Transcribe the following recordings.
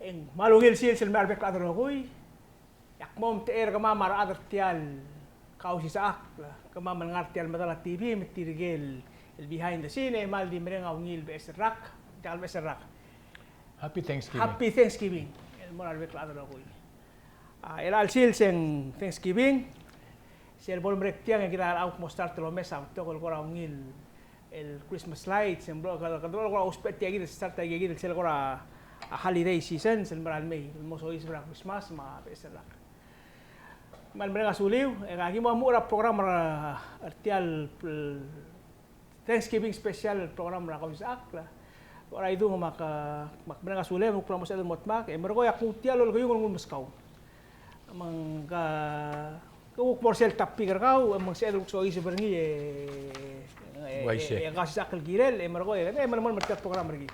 eng malungil sil sil marbek adar noy yak mom teer kama mar adar tial kau si saak kama mengartial madala TV metirgel el behind the scene mal di merenga ungil beserak tal beserak. Happy Thanksgiving. Happy Thanksgiving. El marbek adar noy. El al sil sen Thanksgiving. Sel bol merek tiang yang kita au mostrar te lo mesa to kol kora ungil el Christmas lights en bro kalau kora uspet tiang gitu start tiang gitu sel kora a holiday season sel maral Mei mo so is bra Christmas ma beserak. Man mereka suliu ngaki mo mura program artial Thanksgiving special program ra kau sak lah. Kora itu maka mereka suliu mo promo sel motmak mergo yak tial lo kuyung ngul muskau. Mangka kung morsel tapi kau emang saya so isi berngi yang kasih akal girel mergo emang mereka program lagi.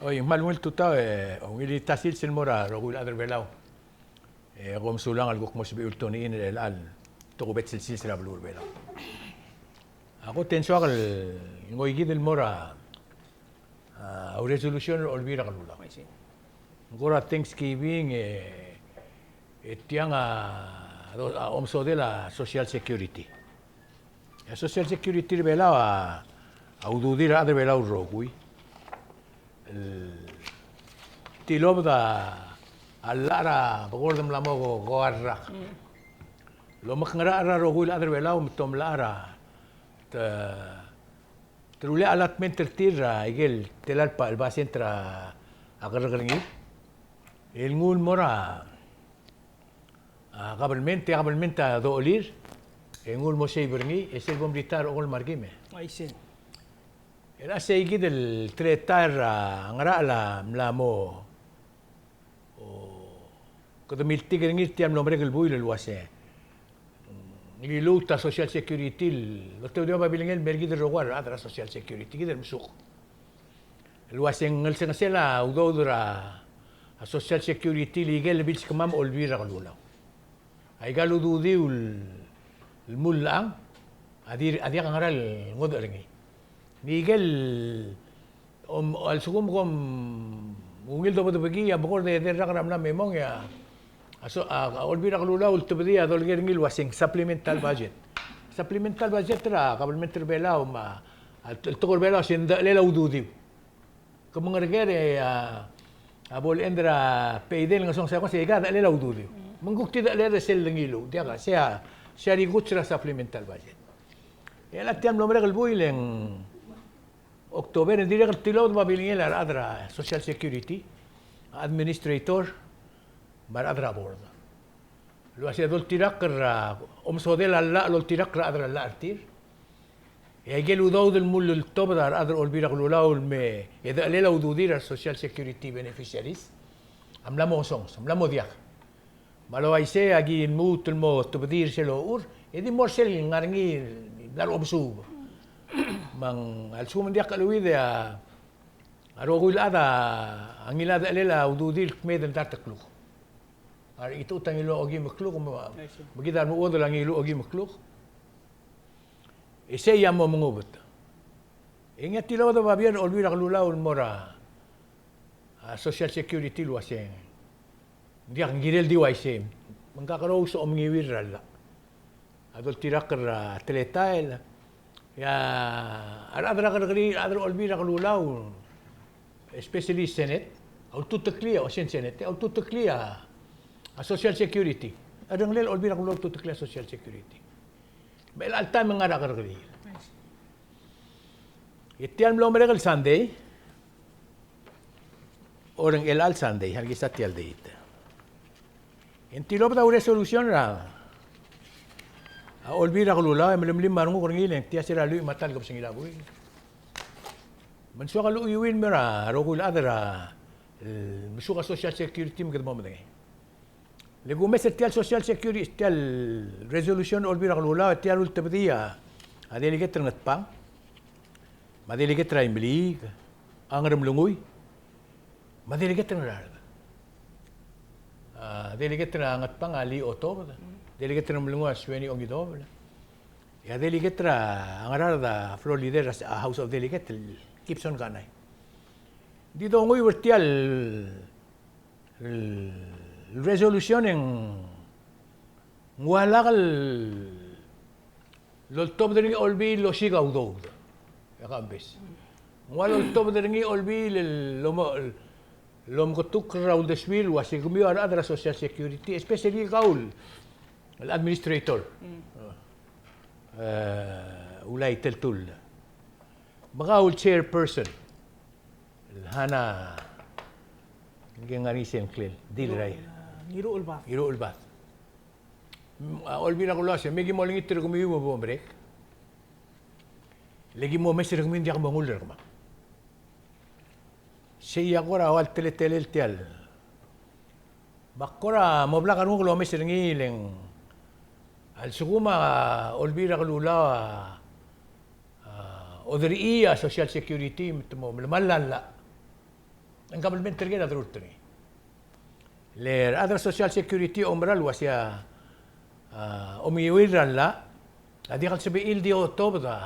Oh, yung malungil tuta ang ilitasil sin mora rogul adar belaw. Gom sulang algok mo sibi ultoni in al tukubet silsil sila blur belaw. Ako tenso akal ngoy gidel mora au resolution olbira kalula. Ngora Thanksgiving tiang omso de la Social Security. La Social Security belaw aududir adar belaw rogui. Tilob da allara bagordam lamo go arrak lo makngara ara rogul adar belaw tom lara trule alat mentertira igel telalpa el basentra agargarngi el ngul mora qabelmente do olir el ngul mo sey berni es el bombritar ol margime Ay sin. Era seguid el tretar ngara la mlamo o kada miltiger ngir tiam nombre gel buil el wase ni luta social security lo te dio babilingel mergi de rogar adra social security gider msuk el wase ngel sengasela udodra a social security ligel bits kamam olbira galula ay galu dudi el mulang adir ngara el ngodorengi Miguel al sugum kom ungil do bagi ya bokor de rakram na memong ya aso olbira kalula ultibdi adol ngil wasing supplemental budget ra kabelmenter belaw ma al tokor belaw sin lela ududi kemengergere abol endra peidel ngasong sa ko siga lela ududi mengukti da lela sel ngilu dia ka sia rigutra supplemental budget ela tiam lo merek buileng Oktober en direct tilawd mabilingel adra Social Security Administrator bar adra board. Lo hace dol tirak omsodel alla lo tirak adra la artir. E gel udawd el mul el top dar adra olbira glulaw me eda lela ududira Social Security beneficiaries. Amla mo songs, amla mo diak. Malo aise agi mut el mo tubdir selo ur edi morsel ngarngi dar obsub. Mang al suman dia kalui dia arogul ada angilada lela ududil kmeden tartakluk ar itu tangilo ogi makluk magida no odo langilo ogi makluk ese yamo mengubut ingat tilo do babian olbira kalula mora social security luaseng dia ngirel di waise mangkakaro so omngiwir rala adol tirakra teletail ya adra olbira kalulaw especially Senate au tutaklia o Senate au tutaklia a Social Security adang lel olbira kalulaw tutaklia Social Security bel alta mengara kargri itian lo meregal Sunday orang el al Sunday hargi satial date entilob da resolution ra olbira kalula melimlim marungu korngileng tia sira lu matal gap singila buy mansuka lu yuwin mera rogul adra misuka Social Security mgad mo mdeng legu mesel tia Social Security tia resolution olbira kalula tia ul tabdiya adeli getrangat pang madeli getra imblig angrem lunguy madeli getrangat adeli getrangat pang ali oto delegate ng mga Sueni Ongidobla. Ya delegate ra ang arada floor leader sa House of Delegate Gibson kanay. Dito ngoy vertial الريزولوشن wala kal loltob deringi olbi lo siga udog ya kambes wala loltob deringi olbi lom kutuk raul deswil wasi kumio adra social security especially kaul el administrator ulay teltul bakaul chairperson hana ngani sen klel dilray Ngiro ulba. iro ulbat olbira ko lase megi mo lingit ko mi mo bombrek legi mo mesir ko mi ndiak mo ngul ma siya ko ra wal tele tial bakora mo bla kanu ko mesir ngileng al suguma olbira ko lula odriya social security mo malala ang government tergena drutni le other social security umbral wasya umiwiran la adi kal sabi ildi otobda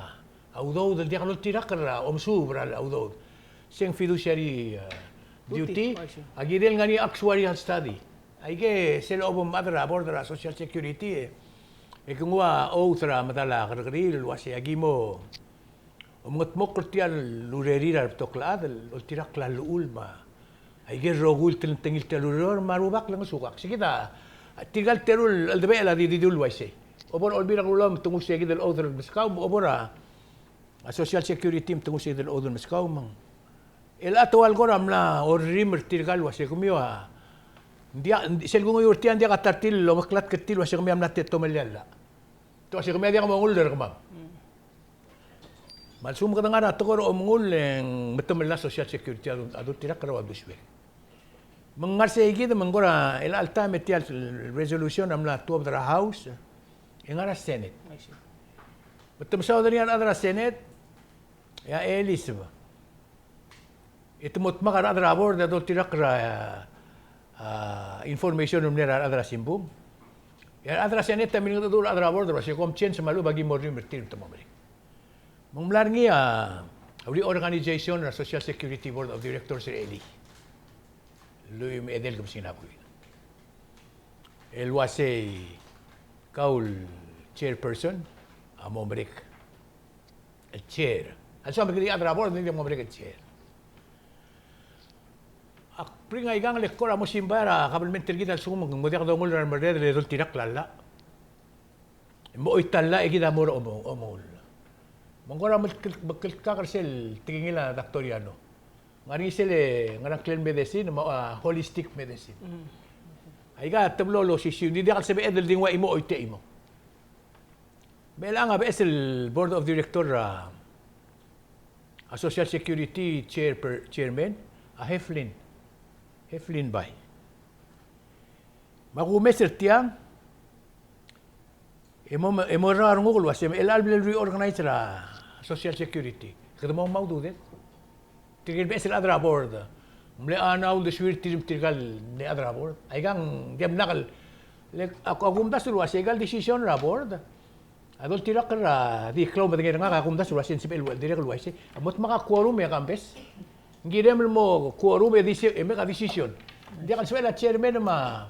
audod di kal tirakra subra audod sing fiduciary duty agidel ngani actuarial study aige sel obum madra bordera social security e kungwa outra madala kargril wasya gimo umutmok tial lurerira toklad tirakla ulma aige rogul tengil teluror marubak lang sukak sikita tigal terul aldabe la di dul waise obor olbira kulam tungu segi del other miskaw obora social security tungu segi del other miskaw mang el atwal goram la orrim tirgal wase kumioa dia selgungo yurtian dia katartil lo maklat ketil wase kumiam na tetto melalla to wase kumia dia mangul der kumam malsum kadangana tokor omngul en metemela social security adu tirak rawa biswe mengarse igid mengora el alta metial resolution amla to of the house engara senate betum saudarian adra senate ya elisba itu mutmakar adra abor da tirak ra information umnera adra simbum ya adra senate tamin dul adra abor da se kom change malu bagi morim bertir tamamri menglarngi reorganization of social security board of directors eli Luim edel kum sinabu. El wase kaul chairperson amombrek. El chair. Asam bigri adra board ni amombrek el chair. Ak pringa igang lekora mo simbara kabelment tergida sumong modiak do mul ran merde le dol tirak lalla. Mo italla egida mor omol. Mongora bakil kakarsel tingila doktoriano. Ngari sele ngarang clean medicine holistic medicine aiga tablolo sisyu di dakal sabi edel dingwa imo oite imo belanga ba el board of director social security chairman Heflin bay maku meser tiang emo rar ngul wasem el albel reorganize social security kada mo maudu det tigil besel adra board mle anaw de swir tirgal ne adra board ay gang dem nakal le ako agumda sulwa segal decision ra board adol tirak ra di klaw madengir nga agumda sulwa sen sibel direk luwase amot maka quorum ya kambes ngirem mo quorum e meka decision dia kan swela chairman ma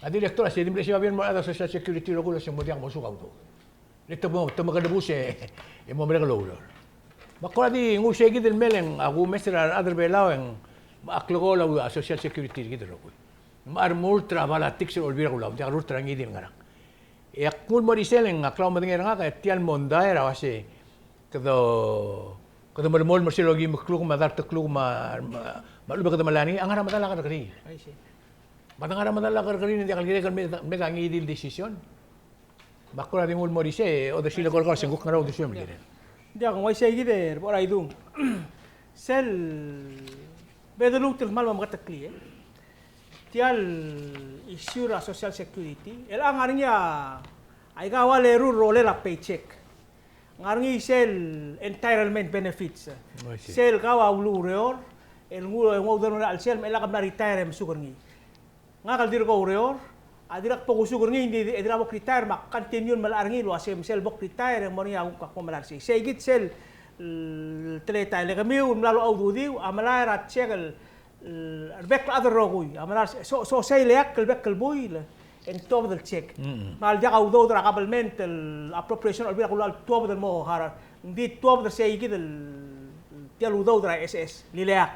a director se dimble siya bien mo ada social security regulation mo diang mo sukaw to nito mo magandabuse e mo mrek lowlor Bakola di ngusegi del meleng aku mesra adar belao en aklogo la social security gitu loh. Mar multra balatik se olvira gula, dia ultra ngidin ngarang. E akul morisel en aklau madengera nga tial monda era wase kedo mol morsilogi makluk madar tekluk malu bekedo malani angara madala kari. Madangara madala kari dia kalgire kan mega ngidil decision. Bakola di mol morise o de sila korkor senguk ngarau decision mligire. Dia kung wai say gider por ay dung sel beduluk til mal mamatakli tial isura social security el angarnya ay kawale role la paycheck ngarngi sel entitlement benefits sel kawa ulureor el ngudon al sel melakam na retire sugarngi ngakal dir ko ureor adirak po kusugur ngi hindi edira bok retire mak continue malarngi lo asem sel bok retire mo niya ko malarsi segit sel tleta le kami umlalo audiu amala rat chegal البك الأذر روي أمانة سو سيليك البك البوي إن توب التشيك مال جا أو درا قبل منت الأبروبريشن اللي بيقولوا التوب المو هارا دي توب سي كده تيالو درا اس ليليك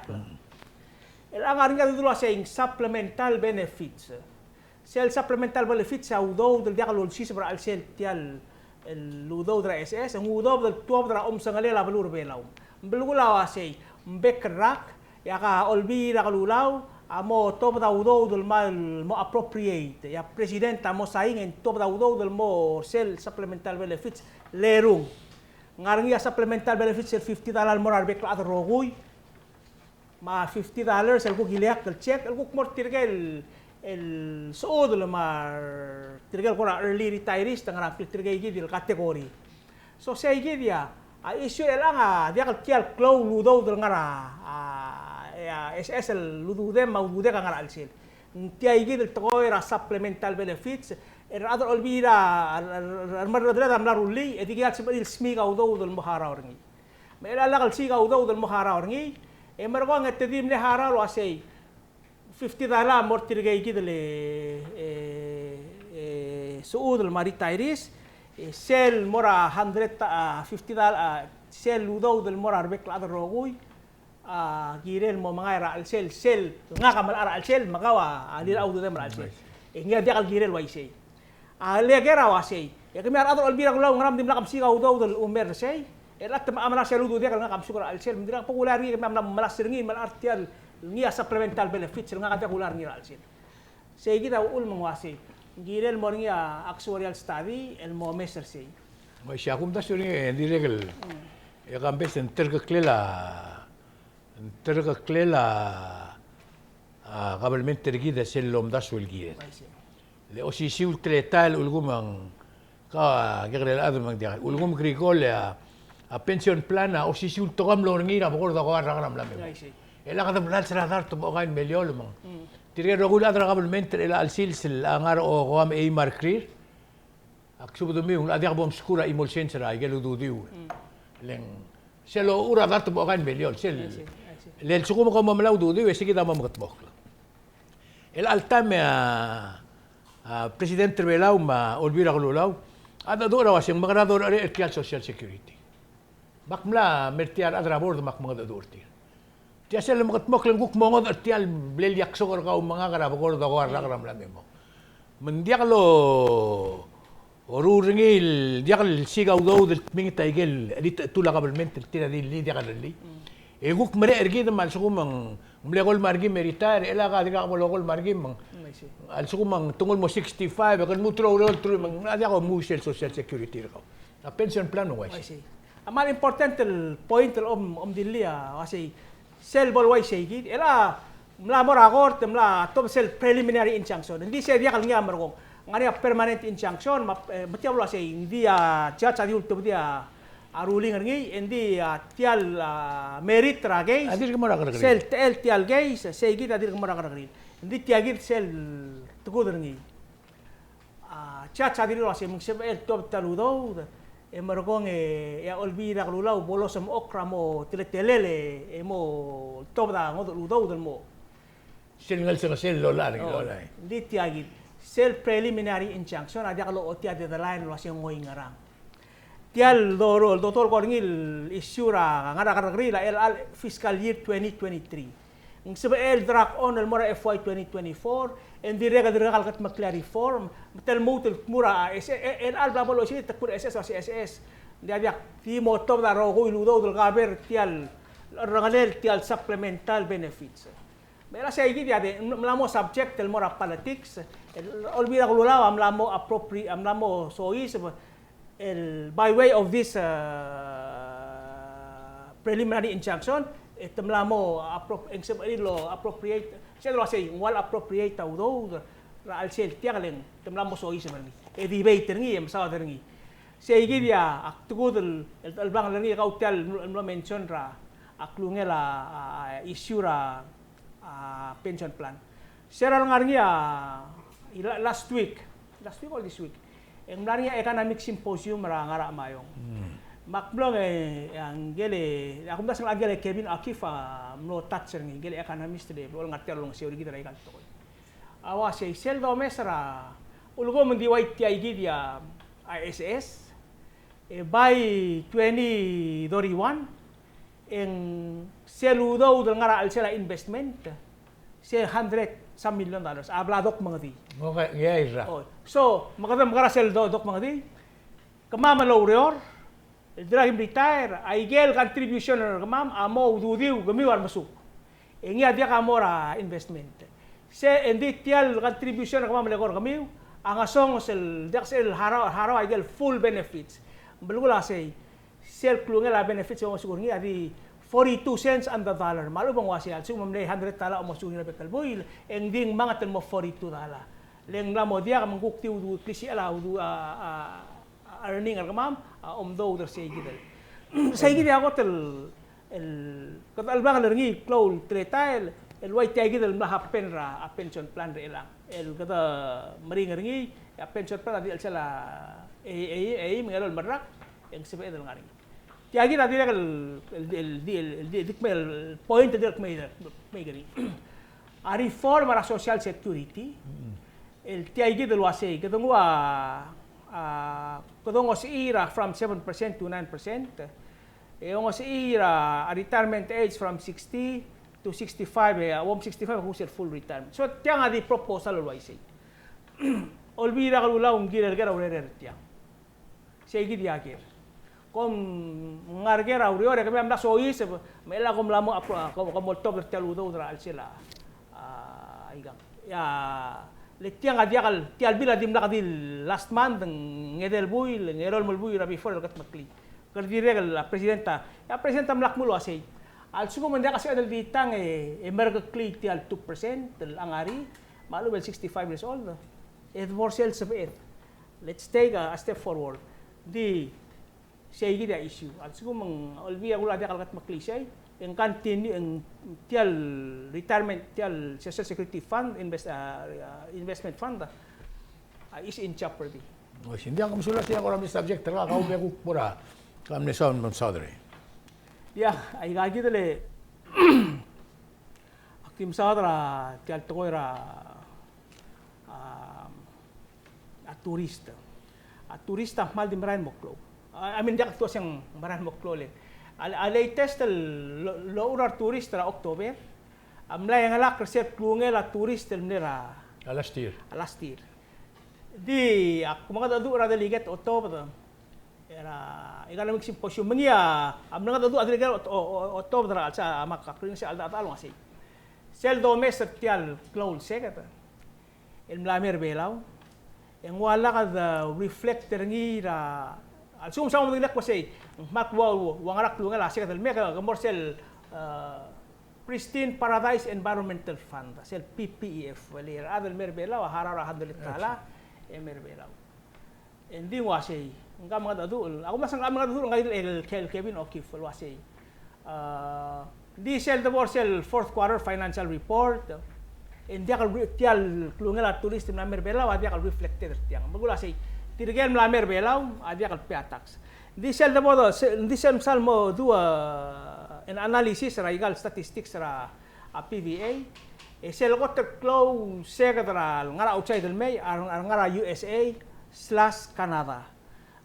الآن عندنا دلوا saying supplemental benefits sel supplemental benefits أو دل ديالو الشيء برا السيل تيال الودو درا اس ودو التوب درا سنغلي بلور بيلاو بلولا واسي مبكراك يا أولبي رجلولاو amo top da udo del mal mo appropriate ya president amo saing en top da udo del mo sel supplemental benefits lerung ngarang ya supplemental benefits el $50 morar bek la rogui ma $50 el ku giliak el check el ku mortirga el sood le mar tirga ko early retirees tangara tirga gi dil kategori so say gi dia a issue elanga dia kial clow udo del ngara SS el lududem ma ududek ang alsil. Tiay gid el toira supplemental benefits er ador olbira al marradra dam laruli edigat il smiga udo del muhara orngi. Ma ila lagal siga udo del muhara orngi e margo ang tedim le hara lo asay $50 mortirgay gid le suud el maritairis sel mora $150 sel udo del mora arbek la rogui girel mo mga ra al sel nga kamal ara al sel magawa alil audo dem ra al sel nga dia al girel wa isay le gera wa say ya kami ara al bira law ngram dim lakam siga audo del umer say elat ma amana sel udo dia nga kam sukura al sel mendira popular ngi mam malas ringi mal artial ngi supplemental benefits nga kada popular ngi al sel say kita ul mangwasi girel mo ngi actuarial study el mo meser say ma siya kum da suri di regel ya kam bes enterga klela قبل من ترجيده سلم داس والجيل لأشي شيء التلاتال والجوم غير الأذن ديال والجوم غريغول بنسيون بلانا أشي شيء تقام لورنينا بقول ده قارن رقم لامي إلا قدم لا سرادار تبغين مليون من تري رجول أذن قبل من تر إلى السلسل أنغار أو قام أي ماركرير أكسب دمي هم أدي أبوم سكورا إيمولشين سرا يجلو دوديو لين سلو أورا دار تبغين مليون سل لين سكوم قام ملاو دوديو يسكي ده ما مقتبخ الالتام presidente Belau ma olvira glulau ada dora wasing magara dora erkial social security bakmla mertial adra board mak mga dorti dia sel magat mok lengguk mongod ertial blel yak sogor ka mga gara bogor da war ragram la memo mendiaklo orurngil diakal sigaw do del mingi taigel elit tula kabelment tira di li diakal li eguk mere ergid mal sugumang mlegol margi meritar ela ka diga bologol margi mang al sugumang tungol mo 65 kan mutro tro mang adia ko musel social security ko a pension plan wa si amal important el point dilia wasi sel bol wai sei ela mla mora court mla top sel preliminary injunction hindi se dia kal ngi amargo ngari permanent injunction matiaw la sei dia judge adi ultimo dia ruling ngi endi tial merit ragay adir ko mara sel tel tial gay sei gid adir ko mara karagri endi tiagid sel tugo ngi cha adir lo se mung se el top taludo e margong ya olvida glulau bolosam okramo teletelele e mo top da ngod ludo del mo sel ngal sel lo la endi tiagid sel preliminary injunction adia lo otia de the line lo se ngoy ngarang tial doro el doctor Cornil isura ngara karagri la el fiscal year 2023 ng sebe el drag on el mora FY 2024 en direga kat makla reform tel motel mura el al bla bolo si takur SS o CSS dia ti motor da rogo iludo del gaber tial rangalel tial supplemental benefits mera say dia de mlamo subject el mora politics olvida gulula mlamo appropriate mlamo sois el by way of this preliminary injunction temlamo appropriate siya lo say wal appropriate tawdo ra al sel tiaglen temlamo so isa marni e debate ngi em sa ngi say gidia aktugod el bang ngi kautel no mention ra aklungela issue ra pension plan seral ngarngi last week or this week ang nari economic symposium ra ngara mayong Makblong ang gele ako das ng gele Kevin Akifa no toucher ng gele economist de wala ngatter long siya gid ray kanto. Awa siya seldo mesra ulgo mun di white ti dia ISS by 2021 en seludo del ngara al sela investment se $100 some million abladok mga di. Okay, yeah, So makadam ngara seldo dok mga di. Kamama lawreor Idrahim retire, aigel contribution na kamam, amo ududiw, gamiwar masuk. Ingi dia kamora investment. Se endi tial contribution na kamam legor kamiw, ang asong sel sel haraw aigel full benefits. Belugula say sel klungela benefits mo siguro ngi adi 42 cents on the dollar. Malu bang wasi al sumam ne $100 mo sugi na betal boil, ending mga tel mo $42. Leng lamo dia kamang kukti udu klisi ala udu earning kamam omdo der say gidal say gidi ako el katalbang lergi clowl tretail el white tay gidal mahapen ra a pension plan re lang el kata mering ringi a pension plan di sala mengalol marak yang sebe del ngari tiagi tadi el dikmel point del may gari a reform ara social security el tiagi del wase ketemu kadong ira from 7% to 9%. Yung ira a retirement age from 60 to 65, 65 who's full retirement. So tiang adi proposal always say. Olbira kalula ung girer gera urer tiang. Say gidi akir. Kom ngargera uriore kami amda sois mela kom lamo kom oktober taludo dra al sila. Igang. Ya Letiang adiakal tial bila dim lakadil last month ngedel buil ngerol mulbuil before kat makli. Kardire la presidenta ya presidenta mlakmulo asay. Al sugo manda kasi adal ditang emerga kli tial 2% del angari malu 65 years old. It more sales of it. Let's take a step forward. Di say gida issue. Al sugo mang olvia gula adiakal kat makli say yang continue yang tial retirement tial social security fund investment fund is in jeopardy. Oh, hindi ako masulat siya ko rami subject tara kau be ko pura kam ne sound mon sadre. Ya, ay gagi dele akim sadra tial toira a turista. A turista mal di maran moklo. I mean dak to siyang maran moklo le. Al latest laurar turist ra October. Amlay nga lak reset klungel a turist nera Last year. Di ako mga dadu ra deligat October. Era igala mig simposyon mangia am nga dadu deligat October ra sa makakring sa alda talong asi. Sel do mes tial cloud secret. El mlamer belaw. Yang wala ka reflector ngi ra Alsum sa mga ko say makwaw wangarak lunga la sikatal meka morsel Pristine Paradise Environmental Fund sel PPEF walir adal merbela wa harara $100 merbela endi wa say ngam mga dadul ako masang mga dadul ngai el Kevin O'Keefe wa say di sel the morsel fourth quarter financial report endi akal tial lunga la tourist na merbela wa dia akal reflected tiang magula say Tirigel mlamer belaw adia kal piatax. Di sel de modo di sel salmo dua an analysis ra igal statistics ra a PVA. E sel got close secretary ngara outside del May ngara USA/Canada.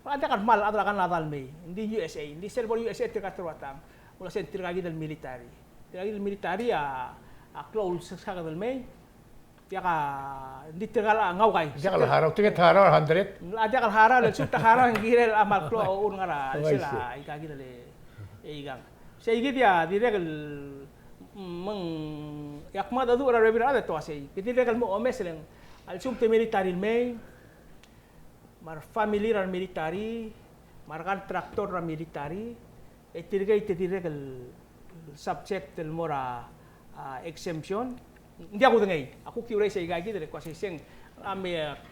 Ada kan mal ada Canada del May. Hindi USA, hindi sel bo USA tirkatwatang. Wala sen tirgagi del military. Tirgagi del military a close secretary del May. Tiaka di tinggal ngaw kay. Dia kalau harap tiket harap 100. Ada kal hara le suta hara ngirel amal klo un ngara sila ikagi dale igang. Say dia diregal meng yakma dadu ra rebira ada to say. Diregal mo omes lang al sumte military may mar family ra military mar kontraktor ra military e diregal subject del mora exemption. Hindi ako dengay. Ako kiuray sa igagi dali kasi siyang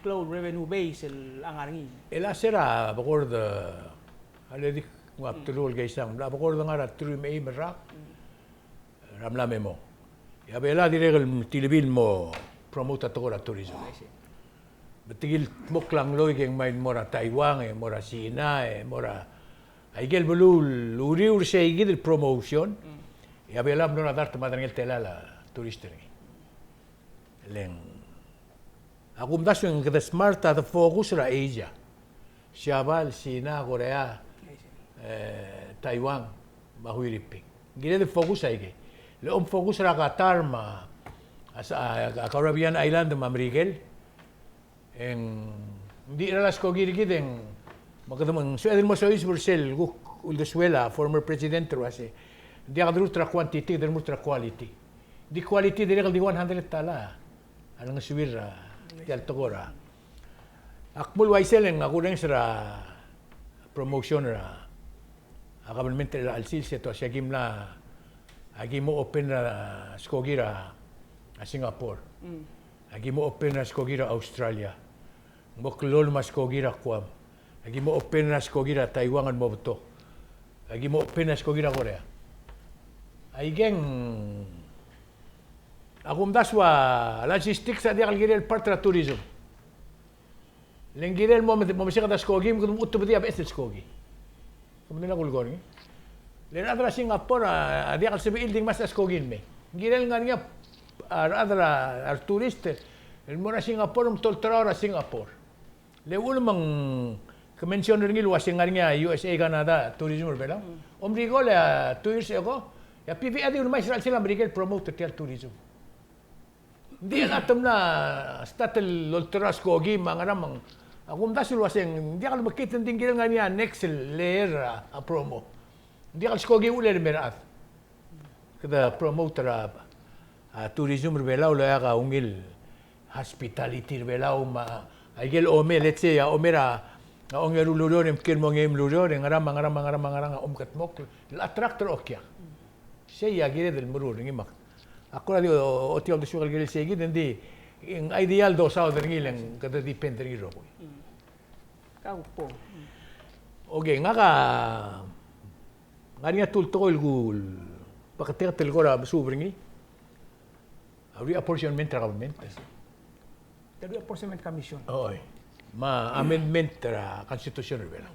cloud revenue base ang arangi. Ela sera bakor da aledi ngap tulul gaisang da bakor da ngara trim ay merak ramla memo. Ya bela diregal tilbil mo promote to ra tourism. Betigil moklang loy keng main mora Taiwan mora Sina mora Aigel belul uriur seigid el promotion. Ya belam no nadar temadang el telala turisteri. Leng Agum dasu yang kita smart ada fokus ra Asia. Siabal, China, Korea, Taiwan, bahuiripik. Gila de fokus aige. Le fokus ra Qatar ma Caribbean Island ma Miguel. Di ralas ko giri en makadamang suedel mo sois Brussels Venezuela former president ruase. Dia kadru tra quantity der tra quality. Di quality dire di 100 tala. Alang suwir tial togora. Akmul waisel ang ako rin sa promotion ra. Akabalmente al silse to siya gimla agi mo open na skogira a Singapore. Agi mo open na skogira Australia. Mo klol mas skogira Guam. Agi mo open na skogira Taiwan at Mobuto. Agi mo open na skogira Korea. Ay geng Agum daswa logistics sa dia kalgirel partra tourism. Lenggirel mo masika da skogi mo utto bedi ab esel skogi. Kumina kulgor ni. Len adra Singapore dia kal sebi building mas skogin me. Girel ngania adra ar turiste el mona Singapore toltra ra Singapore. Le ulmang kemension ringil wasing ngania USA Canada tourism bela. Omrigo le 2 years ago ya PV adi ulmai sila American promote tel tourism. Di atom na statel ultras kogi mangaramang akum dasul waseng di kal makit din gil nga niya next layer a promo. Di kal skogi uler merat. Kada promoter a tourism rebelaw la ka ungil hospitality rebelaw ma agel ome let's say omera ongel uluror em kirmo ngem uluror ngaram katmok la attractor okya. Siya gire del murur ngimak. Ako na diyo, oti ang sugal gilil sige, hindi, yung ideal do sa other ngilang, kada depende rin ko. Kaupo. Okay, nga niya tulto ko ilgul, pagkatigatil ko na subringi, reapportionment ra government. The Reapportionment Commission. Oo, amendment ra constitution rin.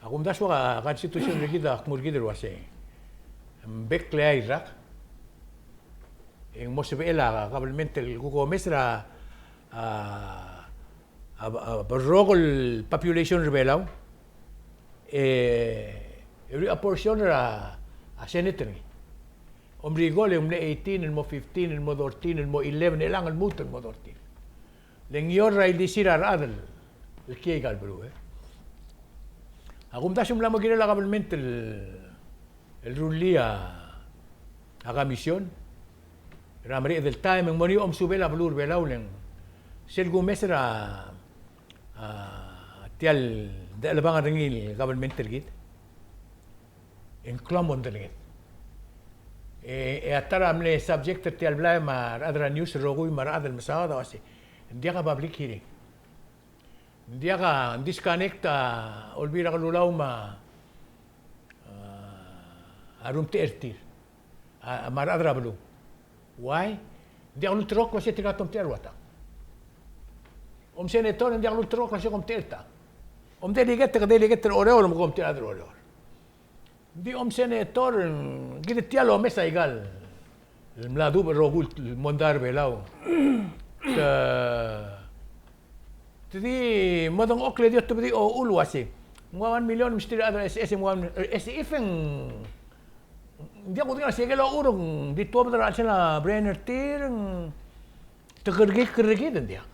Ako mdaswa ka constitution rin kita, kumurgid rin wasi, bekle Iraq, en Mosebela kabelmente el Gómez ra berrogol population rebelaw reapportion ra a senator omrigol el 18 el mo 15 el mo 14 el mo 11 elang el muto el mo 14 lengyor ra ilisira radel el kiegal bro agum dasum la mo ginela kabelmente el rulia a comisión Ramri del time ang moni subela blur belaulen. Sel Gómez ra tial de alabang ringil governmental git. En Clomon delegit. Atara amle subject tial blay mar adra news rogoy mar adal masada wasi. Dia ka public hearing. Dia ka disconnect olbira ka lulaw ma arum tertir. Mar adra blu. Why? Hindi ako lutrok kasi tinatom terwata. Senator hindi ako lutrok kasi komterta. Delegate ka oreol mo komterta oreol. Di senator ginitialo mesa igal. Mladu rogul mondar belaw. Tadi modong okle diot to di o ulwasi. 1 million misteri ada SS 1 SIFeng hindi ako tingnan sige lo urong dito ba sila Brenner Tier tegergik dia.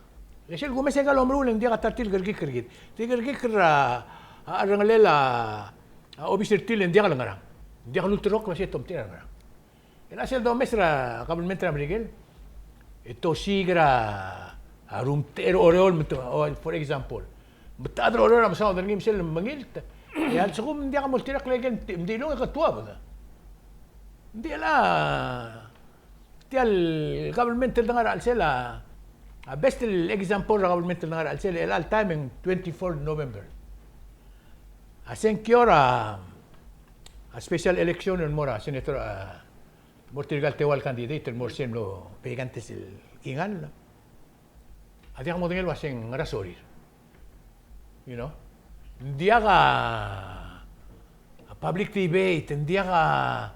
Lesel Gómez sige lo amruling dia katartil gergik. Tegergik ra arangalela officer til dia ka langarang. Dia ka lutrok kasi tom tira langarang. Lesel do mesra kabelmente Miguel. Ito sigra room ter oreol for example. Betadro oreol sa other game sel mangil. Yan sa kum dia ka multirak legen hindi lo ka tuwa ba. Hindi tial government dengar alsela best example government dengar alsela el all time in 24 November. Asen kiora a special election en mora senator Mortirgal Tewal candidate el morsen lo pegantes el kingan. Adi mo tingel waseng rasorir. You know? Hindi ka public debate, hindi ka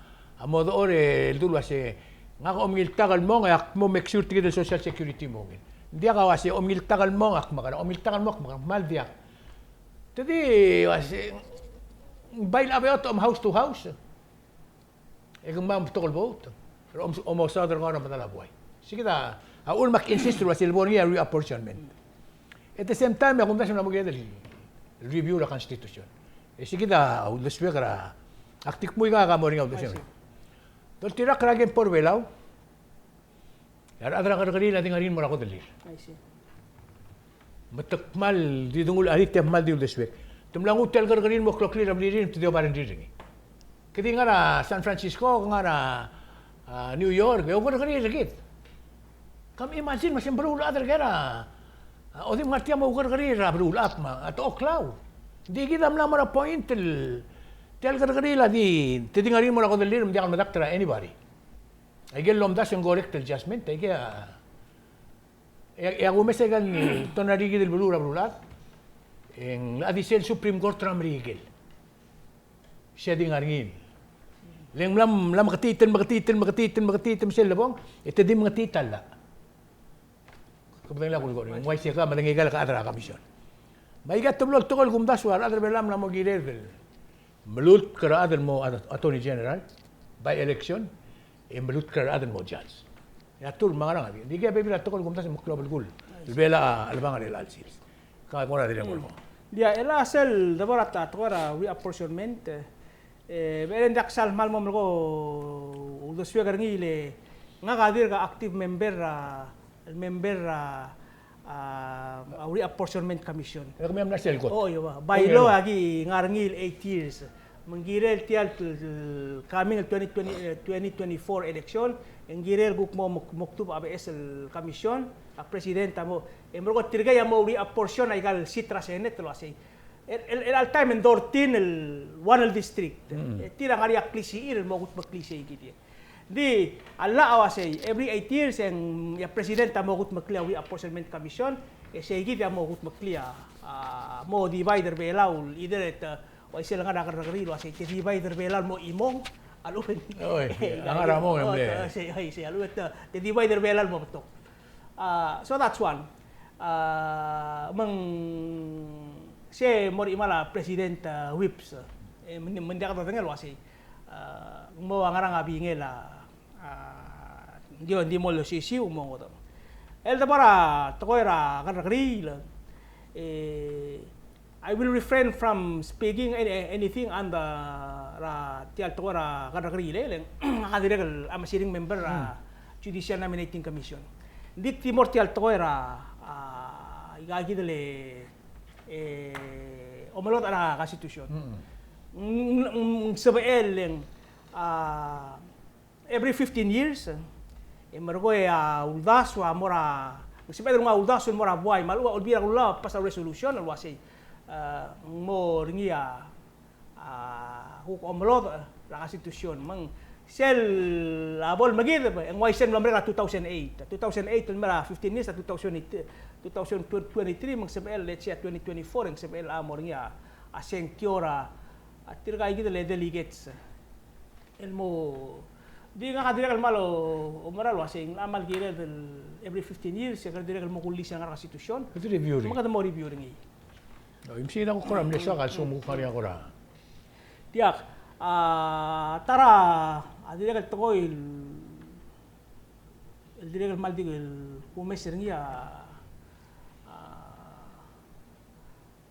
modo ore dulu wasi nga ko omiltagal mo nga mo make sure tigil social security mo. Hindi ka wasi omiltagal mo nga omiltagal mo mal dia. Jadi wasi bail abayot house to house. Kung mam tokol vote. Pero sa other nga na buhay. Sige ta, aul mak-insist wasi Livonia reapportionment. At the same time, kung nasa na review la constitution. Sige ta, leswe kara aktik mo nga mo ring audition. Dol tira kragen por velaw. Yar adra kargari la tingarin mo ra ko delir. I see. Matakmal di dungul alit mal di leswe. Tumlang hotel kargarin mo klokli ram lirin ti dio barin diringi. Kiti nga na San Francisco nga na New York, o kargari lagit. Kam imagine masim brul adra kara. O di martia mo kargari ra brul at ma at oklaw. Di kita mlamara point tel kargarila di tidingarin mo na ko dalir hindi ako madaktra anybody. Ay gelom das yung correct adjustment ay kaya ako mesegan to narigi del bulura brulat en adisel Supreme Court ram rigel. Siya dingarin. Leng lam makatitin sel labong ito di mga tital la. Kapag lang ko yung why siya ka malangigal ka atra komisyon. Maigat tumlol tukol kumdaswar adra belam na mo girevel. Melut kara adan mo Attorney General by election, melut kara adan mo judge. Ya tul mga lang. Di kaya bibila tukol kumtas mo global goal. Bela albangan el alsis. Kaya ko na din mo. Dia ela sel dapat atora reapportionment. Belen daksal mal mo ko udos suya garngile nga kadir ka active member reapportionment commission. Kami am nasel ko. Oh, yo ba. By law agi ngarngil 8 years. Manggirel tial coming 2024 election, ngirel guk mo muktub ABS el commission, a presidenta mo. Emro ko tirga ya mo reapportion ay gal sitra senate lo asay. El time en Dortin el Wanal district. Tira ngari aklisi ir mo gut maklisi kiti. Di alla awasay every 8 years ang ya presidenta mo gut maklia reapportionment commission, say gid ya mo gut maklia mo divider belaw either at o sila nga nakararilo kasi divider belal mo imong alupen. Oy, ang ara mo ngamle. Say aluet divider belal mo to. So that's one. Mang si mori imala president whips. Mendak ta tengel wasi. Mo ang arang abingela. Hindi mo lo sisiu mo to. El para tokoira kararilo. I will refrain from speaking anything on the tial tora kadagrile leng kadiregal am sitting member Judicial Nominating Commission. Dit timor tial tora igagi dele omelot ana constitution. Sabael leng every 15 years emergoy uldas wa mora sipedro nga uldas mora buay malua olbira ulla pasal resolution alwasi mo ringia huk omlot la constitution mang sel abol magid ang wisen lamre 2008 mera 15 years 2023 mang sebel let's say 2024 ang sebel mo ringia aseng tiora at tirga igid le delegates elmo di nga kadire malo umaral wasing amal gire every 15 years ya kadire mo kulis ang constitution Ito review rin. mga mo review rin Imsin ako ko ramle sa kalso mo kari ako ra. Tiyak tara adire to ko el dire mal digo el pumeser niya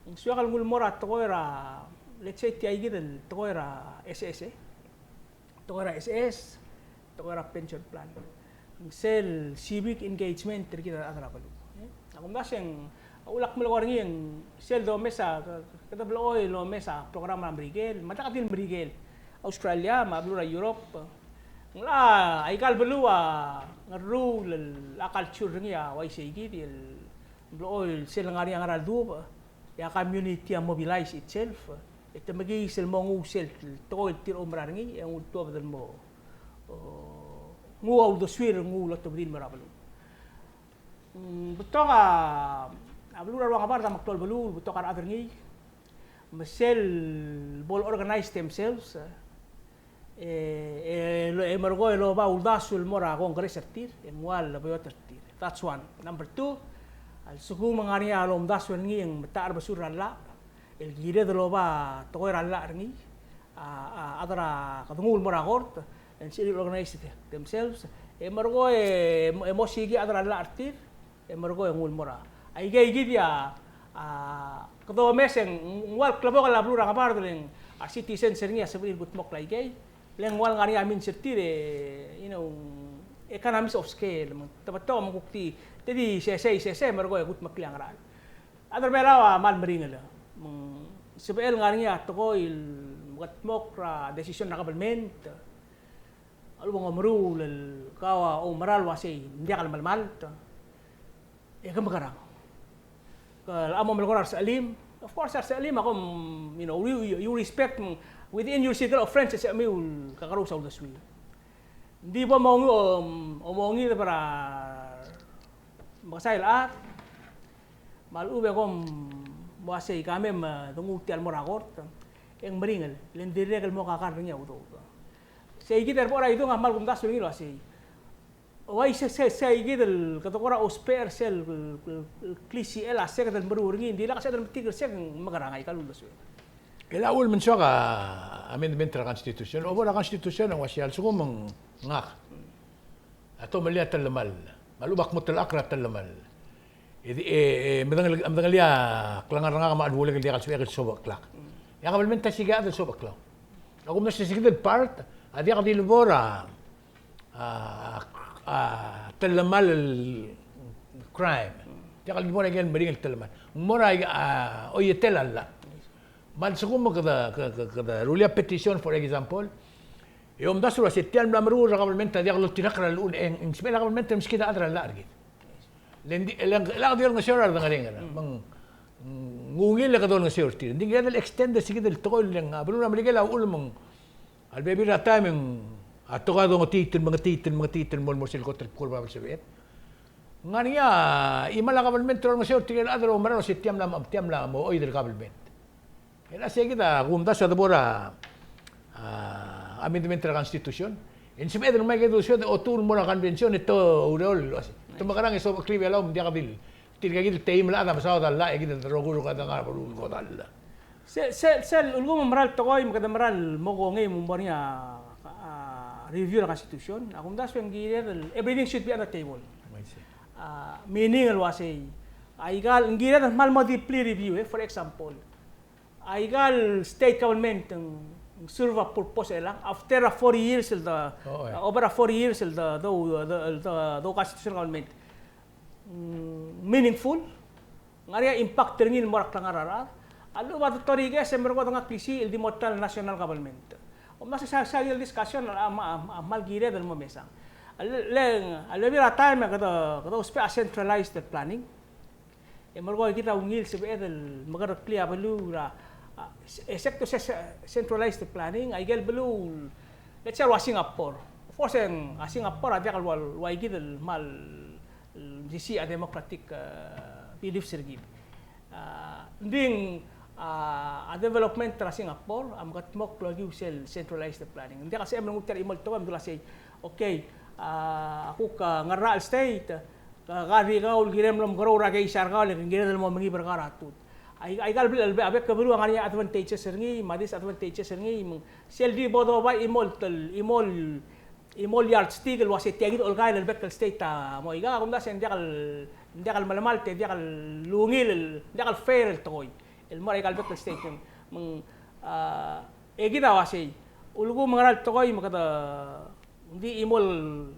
ang suya ngul mora to ko era let's say ti ay gidel to ko era SS to ko era SS to ko era pension plan ang sel civic engagement kita adra ko ako maseng ulak mo lang yung sel do mesa katablo oil lo mesa programa ng Brigel matakatil Brigel Australia mablura Europe ngla ay kalbalua ng rule la culture niya way sige el oil sel ngari ang araldo ya community mobilize itself ito magi sel mo sel to tir umrar ngi ang to badal mo nguaw do swir ngulo to brin marabalo beto ka ablura ruang kabar tamak tol belul beto kan aderngi Michelle bol organize themselves. Margo lo ba uldasul mora Congress ertir, emwal la bayot ertir. That's one. Number two, al sugu mangani alom dasul ngi yang matar basur alla, el gire de lo ba tokoy alla ngi, adara kadungul mora gort, and she organize themselves. Margo emosigi adara alla ertir, margo engul mora. Ay gay gidia kado meseng wal klabo kala blura kabar delen a citizen seringi asabir gutmok lai gay leng wal ngari amin sertire economies of scale tabato mukti jadi sese mergo gutmak liang ral adar belawa mal meringal sebel ngari atko il gutmok ra decision na government alu ngomru lel kawa o maral wasi ndiakal malmal ya kamagarang amo melgorar sa alim, of course sa alim ako you respect within your circle of friends sa amil kakaro sa ulaswi. Hindi ba omongi para makasayal at malube ko mwasay kami tunguti almorakot yang meringal lendiregal mo kakar niya uto. Sa igitar po ra ito nga mal kumdas ngilo asay Wai se igidel katokora osper sel klisi ela se kadal maruringi hindi la kasi dal tigil se magarangay kalulus. Ila ul men siya ka amendment ra constitution o wala constitution ang wasyal so mang ngak. Ato maliat talamal. Malubak mo talakra talamal. Madang liya klangar nga maadwulag liya kalsuya sobak klak. Ya kabalmen ta siga dal sobak klak. Ako mo sa sigidel part adi ka dilbora talamal crime. Jakal mo na yan maring talamal. Mora oye telala. Man sa kuma kada rulia petition for example. Yung dasura si tiyan blamru ra government dia kalau tinakra lun eng spela government miskita adra largi. Lendi lang dia nga sure nga ringa. Mang ngungil ka don nga sure. Hindi nga extend sige del tokol lang abro na maligala ulmong albebi ra time ato ka mga titin mo sil ko trip ko ba sabihin. Nga niya, imala government ron siya tingin adro marano si tiam la mo oy del government. Ela sige kita gumda sa dabora amendment ra constitution. En si medro may constitution o tur mo na convention ito urol. Ito makarang iso klibe alam dia kabil. Tirgagil team la ada masaw dalla igi del rogulo ka nga rul ko dalla. Sel ulgo maral tokoy makadamaral mo ko ngay mo niya review ng constitution. Akong das yung everything should be on the table. Meaning alwasay. Aigal ang gira mal mo deeply review for example. Aigal state government ang serve a purpose lang after 4 years over 4 years the constitutional government meaningful ngariya impact ringin mo rak langarara. Alu ba toriga sa mergo nga klisi il dimortal national government. Mas sa discussion mal gire del mo mesang. Alebira time kada uspe centralized planning. Margo kita ungil sa bedel magar clear balu ra except centralized planning ay gel balu let's say Singapore. Of course Singapore ada kal wai gidel mal disi a democratic belief sergi. Ding a development tra Singapore am gatmok lagi usel centralized planning. Hindi kasi among utter imol to am dula say okay ako ka ngaral state kagari gaul girem lom garo ra kay sargal girem mo mangi berkaratut. Ay gal bil abek kabulu ang niya advantages sergi madis advantages sergi sel di bodo ba imol yard stick wasi tiagit olgay albek state mo iga kung da sen diakal malamal te diakal lungil diakal fair toy el mara kalbet na state mang kita wasi ulgo mangaral tokoy makata hindi imol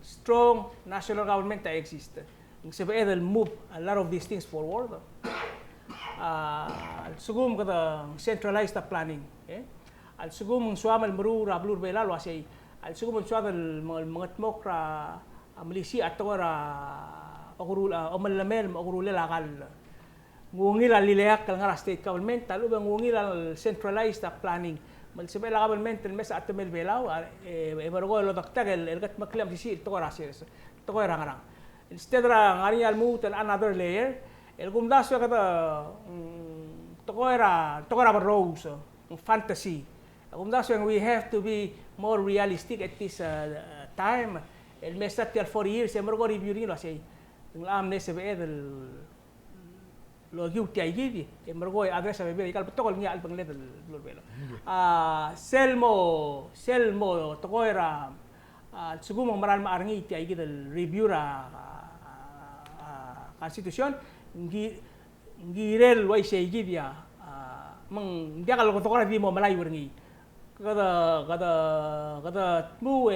strong national government ta exist ng sabihin move a lot of these things forward sugum kata centralized planning al sugum suamal maru rablur belal wasi al sugum suamal mga tmok ra milisi atto ra pagurula o malamel magurula lakal ngungil alileak kal nga state government talo ba ngungil centralized planning mal sabi la government mes atomel belaw margo lo daktak el gat maklam si to rasis to rang instead ra ngari al move to another layer el gumdas kata tokoira rose, fantasy. That's when we have to be more realistic at this time. El mesa till 4 years, I'm going to review it. Say, I'm not saying lo guilty ay gidi. I'm going to address a baby. Kal tokol niya albang level belo. Selmo tokoira sugumong maral maarangi ti ay gidi review ra constitution ngirel way say gidi ya mang dia kalau tokora di mo malay warangi kada mu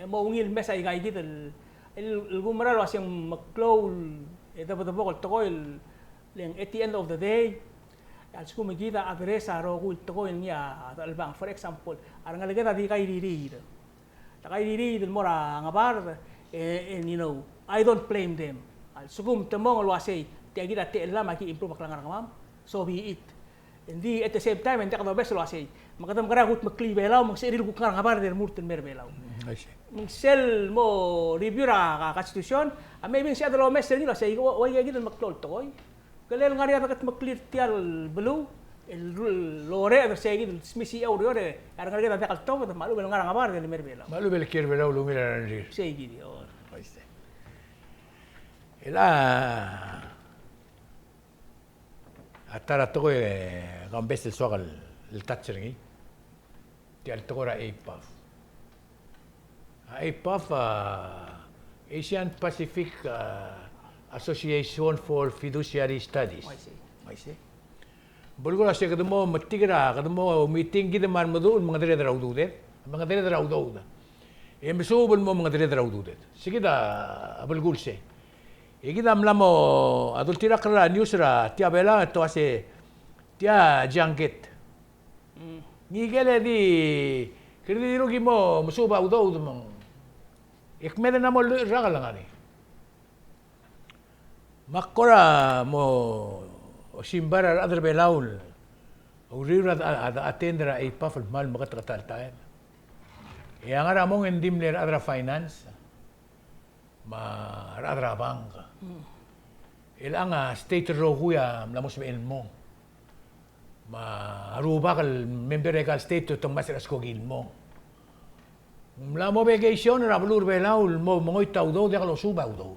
mo ngil mesa igay gidi el gumaral was yung maklow dapat bokol tokoil leng at the end of the day al sugum gida adresa ro kul tokoil niya albang for example arang alagada di kay diri del mora ngabar and you know I don't blame them al sugum temong alwasay tiagi da tela maki improve aklang ngamam so be it hindi at the same time hindi ka do bes alwasay makadam kara gut makli belaw magsiril ku kang ngabar der murten mer belaw sel mo review ra constitution maybe siya dalo mes ni alwasay way gi del maklol toy kalel ngari akat maklir tial belu el lore ada segi del smisi audio de arang ngari da kal to malu bel ngarang ngabar del mer belaw malu bel kir belaw lu mira rir segi di or ela atara togo gambes el sogal el tatcheringi ti al togora APAF Asian Pacific Association for Fiduciary Studies I see Bulgura siya kadamo matigira kadamo meeting kita man madul mga dire raududet mga dire raududet mesubul mo mga dire raududet sige da bulgul siya kita mlamo adul tira kara news ra tia bela to ase tia jangket ni gele di kiri rugi mo musuba udo mo ikmeda na mo ragalangani makora mo simbara adar belaul urira ada atendra APAF mal makatakataltaen yang ara mong endimler adra finance ma adra bank ilanga state roguya mlamos elmo ma aruba kal member kal state to maseras ko gilmo mlamo vacation ra blur belaul mo moy taudo de lo suba udo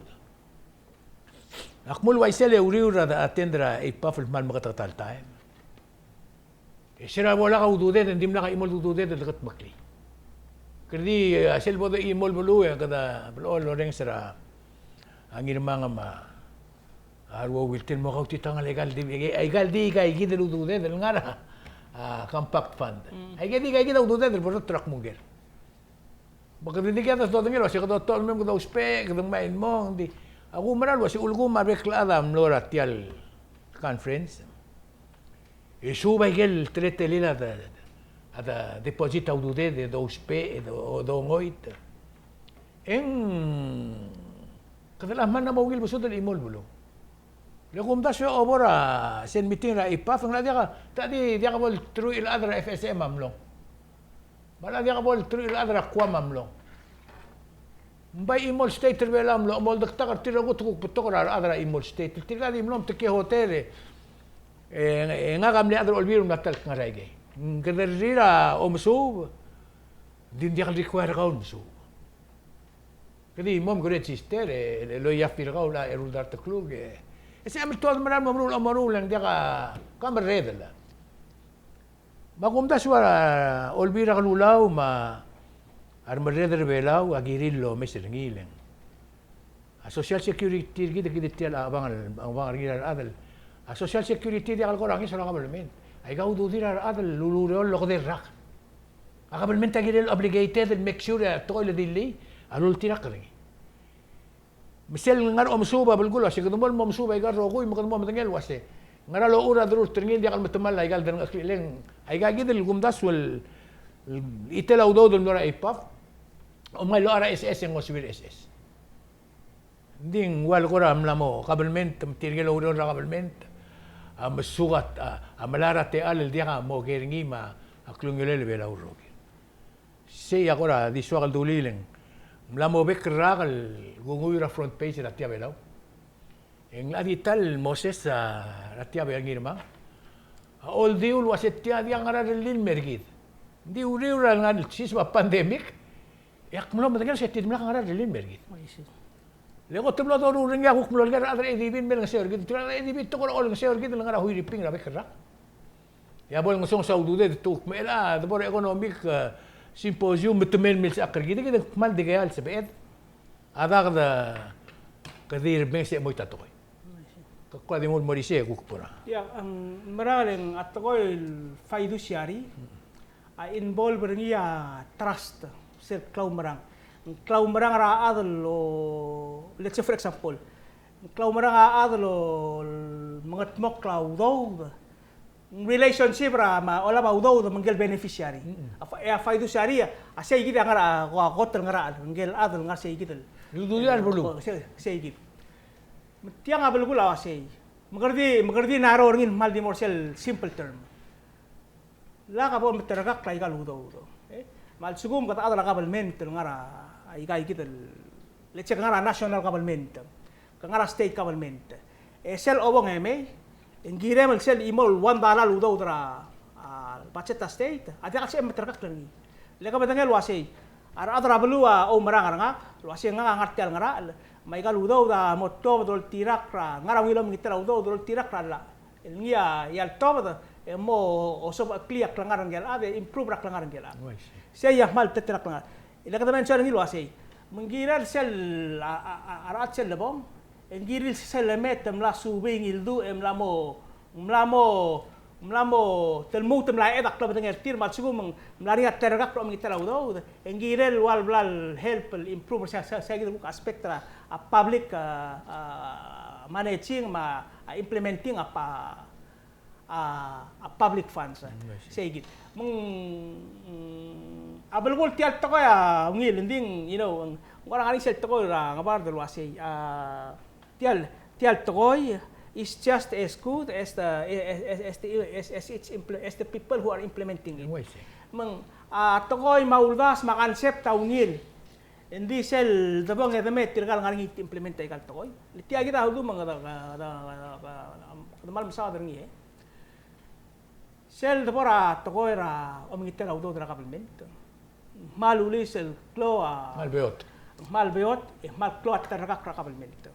akmul waisele uriura da atendra APAF mal makatataltaen sira wala ka ududet ndim la ka imol ududet dagat makli kadi asel bodo imol bulu kada blo loreng sira angin mga ma arwo wilten mo kauti tanga legal di ay galdi kay gidel ududet del ngara compact fund ay gidi kay gidel ududet del borot truck muger bakit hindi kaya tas dodong ilo siya kadotol mem kada uspe kada main mo hindi ako maral wasi ulgo mareklada mlora tial conference subay gel trete lila ada deposita udude de 2p o 2.8 kadalas man na mawil buso del imol bulo lekum dasyo obora sen meeting ra APAF ng dia ka tadi dia ka bol true il adra FSM amlong mala dia ka bol true il adra kwam amlong Mbay imol state terbelam lo mol daktar tiragot ko putokar adra imol state tirali imlom teke hotel nga gamle adra olbirum natal ngarege gaderira omsu din dia require kaun su kadi mom goret sister lo yafir kaula erudar te klub ese amel todo maral mamrul amarul lang dia ka kamar redela magumda suara olbira kalulaw ma armareder belaw agirillo meserngileng a social security gida tial abang ringilar adal a social security dia kalkorang isa government ay gaudo dira adal lulureol lo koder rak a government agiril obligated and make sure to ko dilli alul tirak ring misel ngar omsuba bulgulo sigdumol momsuba igar rogoy makadmo matangel wase ngara lo ura durur tringil dia kal matamal ay gal dan aklileng ay gagidil gumdas wal itelaw do dol nora APAF o may lo ara SS ang oswir SS ding wal ko ram lamo government tirgel uro ra government masugat amalara te al dia ka mo geringi ma aklungel bela uro se agora di suagal dulileng mlamo bekragal gunguyra front page ra tia belaw en adital Moses ra tia belngirma All diul wasit tiya yang ngara lin mergit. Di uri ura ngan siswa pandemik. Yak mula matagal sa tidmla ngara lin mergit. Lego tumlo do ring ya huk mula ngara adre edibin mel ngaseur git. Tura edibin to ko ol ngaseur git ngara hui riping rabe kerra. Ya bol ngasong sa udude tuk mela de bor economic symposium betemen mil sa akar git git mal de gayal sabet. Ada kada kadir mese moita to. Kau di mul morise guk pura. Ya, maraming at ako'y fiduciary, involved rin trust sa klaw marang. Klaw marang raadal o, let's say for example, klaw marang raadal o mga tmok klaw daw, relationship ra ola ba daw manggil beneficiary. Fiduciary, asay gid nga ra kotel nga ra, manggil adal nga say gid. Luduyan bulu. Say gid. Tiang abal gula say. Magardi naro ringin mal di morsel simple term. La ka bon teragak kai ka ludo. Mal sugum kata adala government ngara ai kai kitel. Let's say ngara national government. Ngara state government. Sel obong eme ngire mal sel imol $1 ludo dra budget state. Ada kasi teragak langi. Lega batangel wasi. Ara adra belua o marang nga wasi nga ngartel ngara may kaludaw da motto dol tirak ra ngara wilom ngitara udaw dol tirak ra la ngia yal toba mo oso kliak langaran gel ade improve rak langaran gel say ya mal tetrak langar ila kada men sarang ilwa say menggiral sel arat sel lebong ngiril sel met mla subing ildu mlamo telmu temla edak lo betengel tir mat sugu mlari tergak lo ngitara udaw ngirel wal blal help improve sa gitu aspek tra public managing implementing public funds say git abal gol tial to ya ngil nding orang ani sel to ra ngabar del wasi tial to is just as good as the people who are implementing it. Tokoy mauldas makansep taungil. Hindi sel dabang edemet tirgal ngaring implement ay kal tokoy. Litiya kita hudu mga mal masa derngi Sel dabora tokoy ra omingiter hudu dra government. Maluli sel klo malbeot mal klo at tergak ra government.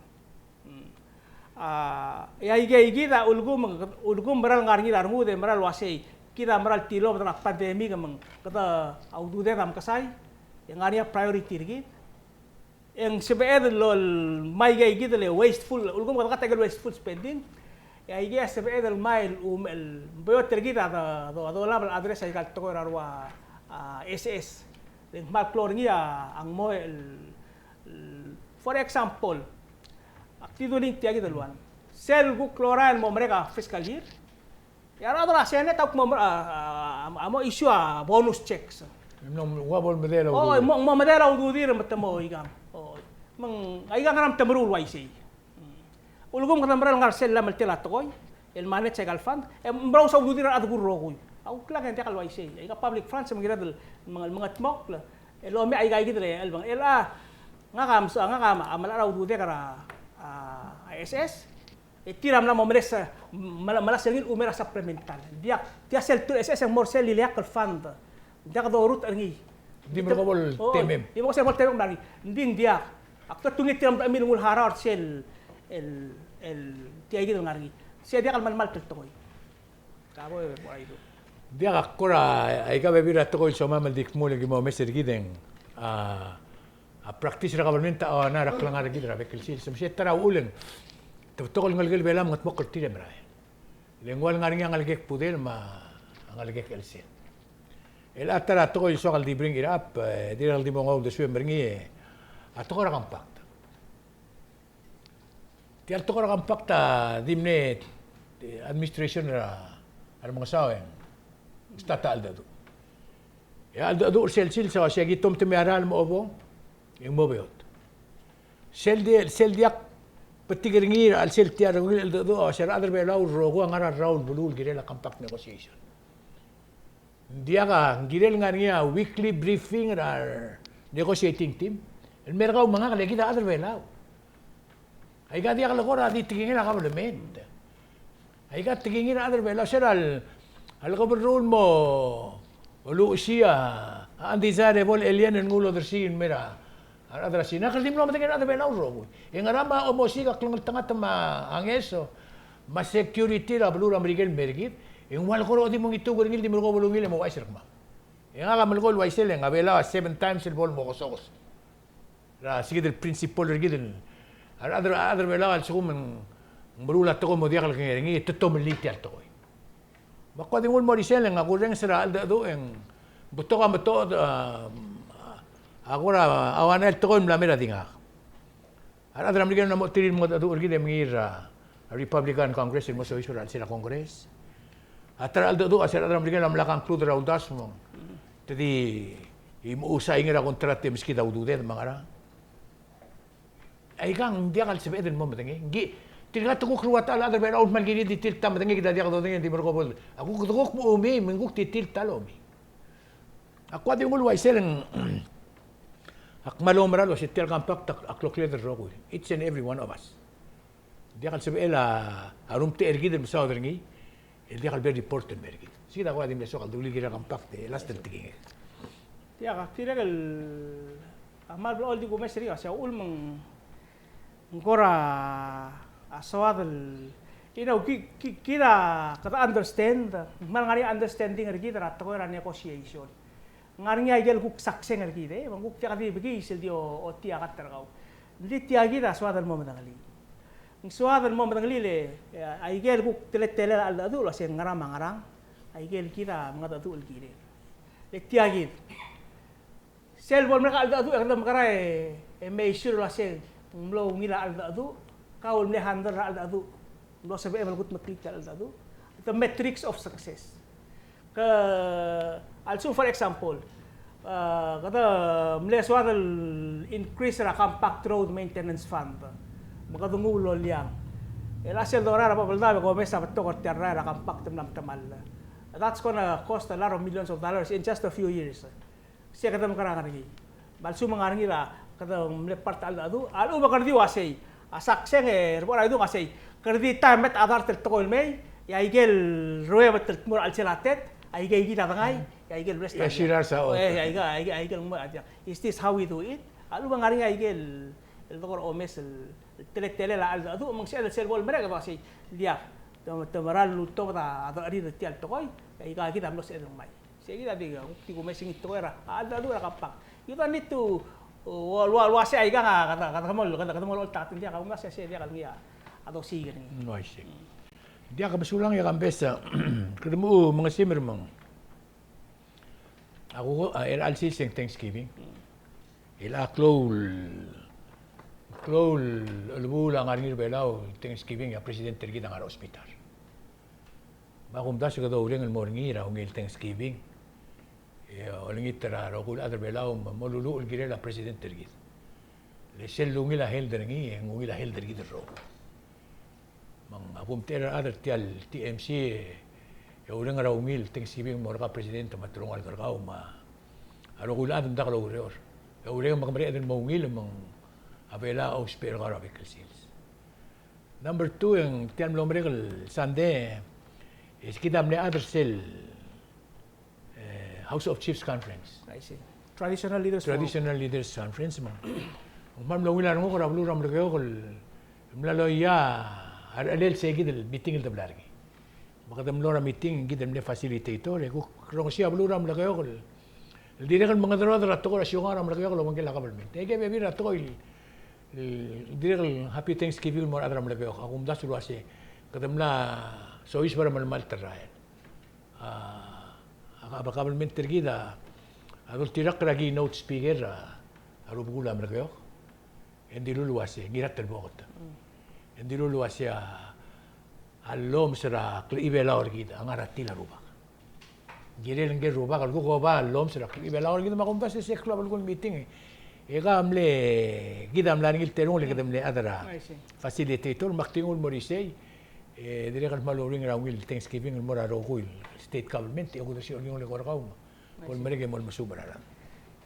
Igi da ulgum beral ngarngi darmu de beral wasei kita beral tilo beral pandemi kamang kata audu de ram kasai yang area priority rigi yang sebed lol mai igi de wasteful ulgum kata kata wasteful spending igi sebed el mail el boyo tergi da do label address ay kal to rarwa SS den mal cloringi ang mo for example Tiduling tiagi duluan. Sel gu kloran mo mereka fiscal year. Ya ada sene tak mo amo issue bonus checks. Wabol medela. Oh, mo medela ududir matamo igam. Oh, mang aigang ram tamrul waisi. Ulgum kana meral ngar sel lamal tela toy. El manage gal fund. Mbraw sa ududir ad gurro ko. Au klagan te kal waisi. Aiga public funds mga dal mga tmok la. Elo mi aiga gidre elbang. Ela ngakam amal araw ududir kara ISS tiram la momres malas yang umera supplemental dia sel tu SS yang morsel liliak fund dia ka dorut angi di mergobol temem di mo sel mo temem lagi nding dia aktor tungit tiram amin ngul harar sel el tiay gitu ngargi sel dia kalman mal toy kabo por itu dia akora ay ka bebira toy so mamal dik mo lagi mo meser giden a practice ra government o na rak langar gid ra bekel sil semsi tara ulen tokol ngalgel belam ngat mokol tire mra lengwal ngaring ngalgek pudel ma ngalgek elsen el atara tokoy so gal di bring it up diral di mongo de suem bringi a tokora compact tial tokora compact dimne administration ra ar mga sawen statal dadu ya dadu sel sa siya gitom temiaral mo obo yung mobiot. Sel diak petigiringir al sel tiar ngil do ser other be law rogo ngara round bulul girela compact negotiation. Dia ka girel ngania weekly briefing ar negotiating team. El mergaw mga kalagi da other be law. Ay ga dia kalagora di tigingin ka parliament. Ay ga tigingin other be law ser al Al-Gobernador mo, ulu siya, undesirable alien en ngulo dersin mera. Adra sina kasi mo matengin ada benaw ro. Yang arama o mo siga klong tanga tama ang eso. Ma security ra blura Miguel Mergit. Yung wal ko di mong itu ngil di mo ko bulungil mo waiser ma. Yang ala mal gol waisel nga bela 7 times el bol mo ko sokos. Ra sige del principal rigid. Adra bela al sugum mbrula to mo diakal ngi to militi al to. Bakwa di mo disel nga ko reng sira al do en buto ka mo to agora awan el to la mera dinga. Adra Miguel na mo tirin mo do rigid mengira Republican Congress mo so isura sila Congress. Atra aldo do asar adram digan amlakang klud raudas mo. Jadi imuusay nga kontrate miski daw dude mangara. Ay kang dia kal sebeden mo matangi. Gi tinato ko kruwata ala adra out man gini ditil tam matangi kita dia ko di mo ko. Aku ko mo umi minguk titil talomi. Aku adi ngul waiselen akmalo maralo si tel kampak tak aklokler ro. Each and every one of us. Dia kal sebela arum te ergid msaw dringi. Dia kal ber report mergid. Sida ko adim leso kal duli gira kampak te last tiging. Dia ka tira kal amal bol di ko mesri asa ul ngora asawad ino kira kata understand man ngari understanding ergid rat ko ran negotiation. Ngari ngayel kuk sakseng ergid manguk tiya kadi bigi sil dio o tiya katter kau. Di tiya gira asawad mo mangali. Ang suwadan mo matanglile ay gel kuk tele al adu la sen ngarang mangarang ay gel kita mga adu al kire le tiagid sel bol mereka al adu ekdam karay may sure la sen mlo ngila al adu kaul ne handle al adu lo sabe emal gut maklik al adu the metrics of success ka also for example kata mle suwadal increase ra compact road maintenance fund makadungulo liang. El asel dorar apa balda ko mesa patto ko terra kampak temlam tamal. That's gonna cost a lot of millions of dollars in just a few years. Siya kadam karang ngi. Balsu mangarang ila kadam lepart al adu alu bakardi wasay. Asakseng bora idu wasay. Kardi tamet adar tel tokol may ya igel roya batel mur al selatet ay gay gita tangay ya igel rest. Ya shirar sa o. Ay igel mo aja. Is this how we do it? Alu mangarang igel el dokor omes tele la al adu mang sel bol mereka basi dia tamaral luto ta ado ari de tial tokoy ay ka kita mlos edong mai sige dabi ga ti ko mesing ito era al adu ra kapak you don't need to wasi ay ka kata mo ta dia ka ungas se dia kalngia ado sige ni No sige. Dia ka basulang ya kambesa. Kedemu mga simmer mang. Ako al sising Thanksgiving. Ila Klol albula ngaringir belao Thanksgiving ya presidente kita ngar hospital. Bakum das ka daw uling el morngira ungil Thanksgiving. Ya uling itara rokul adar belao molulu ul girela presidente kita. Le sel ungila helder ngi ungila helder kita ro. Mang apum tera adar tial TMC ya uling ra ungil Thanksgiving mo ka presidente matrong al kargao ma. Arokul adam daklo ureor. Ya uling makamari adar mo ungil mang Abela o spero Arabic sales. Number 2 yung tiyan mo miracle Sunday is kita mle other cell House of Chiefs Conference. I see. Traditional leaders conference mo. Umam lo wila ngo korablu ram lo ko mlalo ya alel segi del meeting el tablargi. Makadam lo ra meeting gidem le facilitator ko krong siya blu ram lo ko el director mga daro to ko rasyon ram lo ko lo mangkel government. Ege be bira to director happy Thanksgiving mo adram lo ko akum das lo ase kadam la so is para mal tarayan. Aba government tergida adul tirak lagi note speaker aru bugula mergo hindi luluwase girat terbot hindi luluwase alom sera klibela orgida angarati la ruba girel nge ruba kalgo ko ba alom sera klibela orgida makumpa se club algon meeting ega amle gidam la ngil terung le gidam le adara facilitator maktingul morisei dire kan maloring rawil Thanksgiving mora ro ko state government e ko si orgin le korkaw pol merege mol masubra lang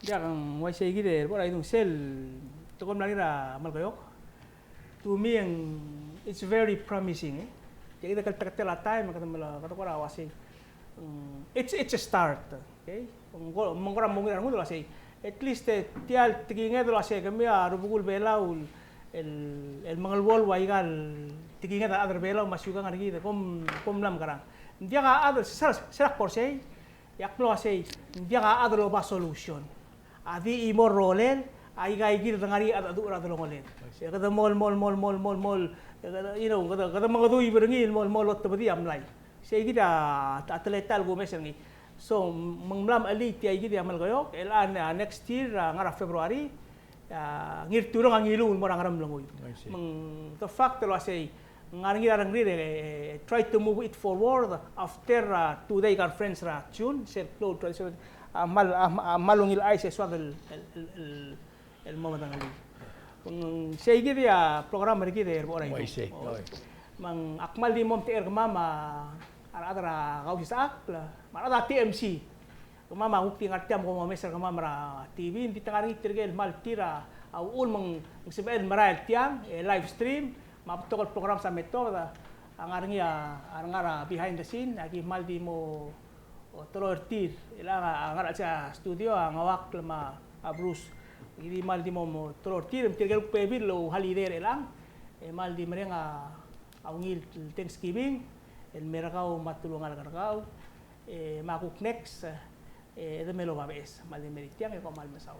ya kang wai sei gide bora idung sel to kom lagi ra malgayok to me it's very promising jadi kita kal time kata mala kata ko ra wasi it's a start. Okay? Mengora mungkin orang itu say at least tial tiginga itu say kami rubugul belau el mangalwol waigal tiginga da other belau masyuga ngargi kom lam karang. Dia ka other serak por say yak lo say dia ka other ba solution. Adi imor rolel ay gay gir ngari at adu ra dolongolen. Kada mol you know kada mga duy berengil mol lot tabadi amlay. Say kita atletal go mesengi. So manglam ali ti ay gidi amal goyok elan next year ngara February ngir turong ang ilun mo ngaram langoy. The fact lo say ngarang irang rire try to move it forward after today our friends ra June said flow tradition malungil ay sa swag el moment ngali. Say gidi program ri gidi oray. Mang akmal di mom ter mama ara kau sa akla mara TMC mama ukti ngartiam ko mameser mama TV di tengah ngi tirgel mal tira au ul mang sebel maral tiang live stream maptokol program sa metoda angarngi arangara behind the scene agi mal di mo tolor tir ila angara sa studio ngawak lama Bruce ini mal di mo tolor tir tirgel pebil lo halider elang mal di merenga aungil Thanksgiving el merakaw matulungan karakaw makuk next the melo babes mal meritiang ko mal masaw